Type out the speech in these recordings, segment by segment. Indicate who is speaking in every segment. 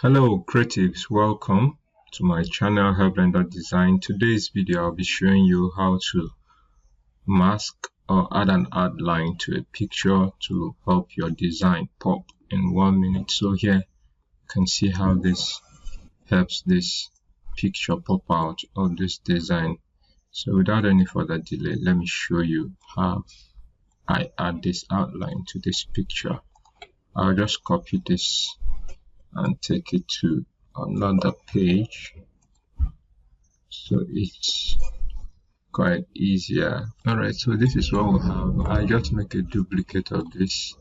Speaker 1: Hello creatives, welcome to my channel Hevlendordesigns. Today's video I'll be showing you how to mask or add an outline to a picture to help your design pop in 1 minute. So here you can see how this helps this picture pop out of this design. So without any further delay, let me show you how I add this outline to this picture. I'll just copy this and take it to another page, so it's quite easier. Alright, so this is what we have. I just make a duplicate of this,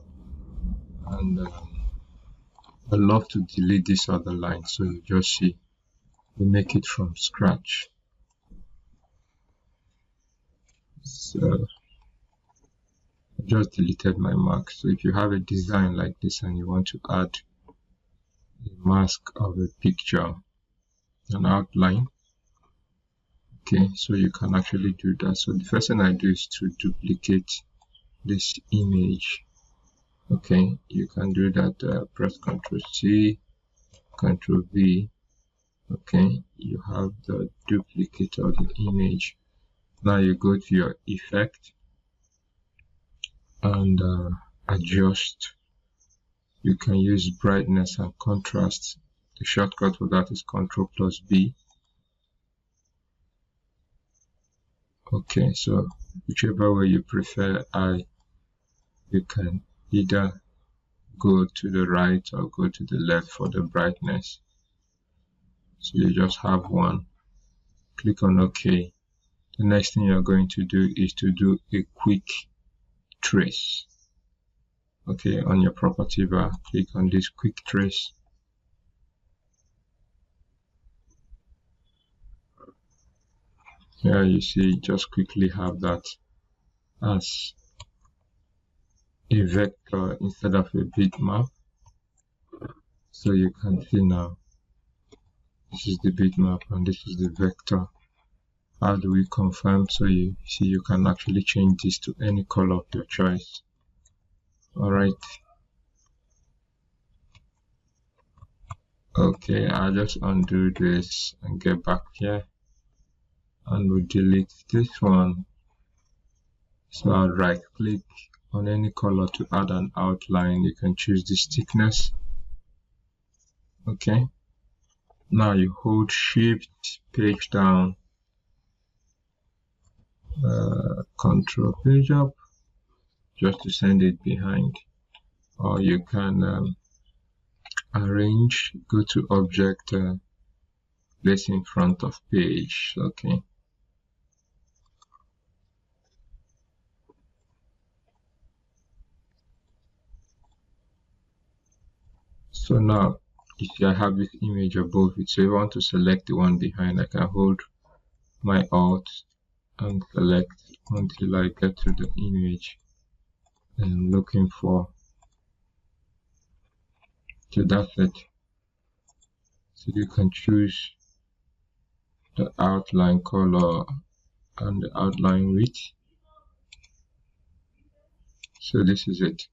Speaker 1: and I love to delete this other line, so you just see we make it from scratch. So I just deleted my mark. So if you have a design like this and you want to add a mask of a picture, an outline, okay, so you can actually do that. So the first thing I do is to duplicate this image. Okay, you can do that, press Ctrl C, Ctrl V. Okay, you have the duplicate of the image. Now you go to your effect and adjust. You can use brightness and contrast. The shortcut for that is Ctrl+B. Okay, so whichever way you prefer, you can either go to the right or go to the left for the brightness. So you just have one. Click on OK. The next thing you're going to do is to do a quick trace. Okay, on your property bar, click on this quick trace. Here you see, just quickly have that as a vector instead of a bitmap. So you can see now, this is the bitmap and this is the vector. How do we confirm? So you see, you can actually change this to any color of your choice. Alright, okay, I'll just undo this and get back here, and we'll delete this one. So I'll right click on any color to add an outline. You can choose this thickness. Okay, now you hold Shift, page down, Control page up, just to send it behind. Or you can arrange, go to object, place in front of page. Okay, so now you see I have this image above it. So if I want to select the one behind, I can hold my Alt and select until I get to the image I'm looking for. So that's it. So you can choose the outline color and the outline width. So this is it.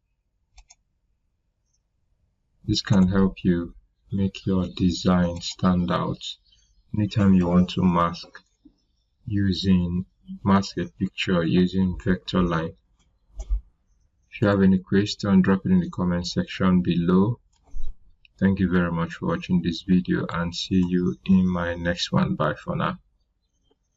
Speaker 1: This can help you make your design stand out anytime you want to mask a picture using vector line. If you have any question, drop it in the comment section below. Thank you very much for watching this video, and see you in my next one. Bye for now.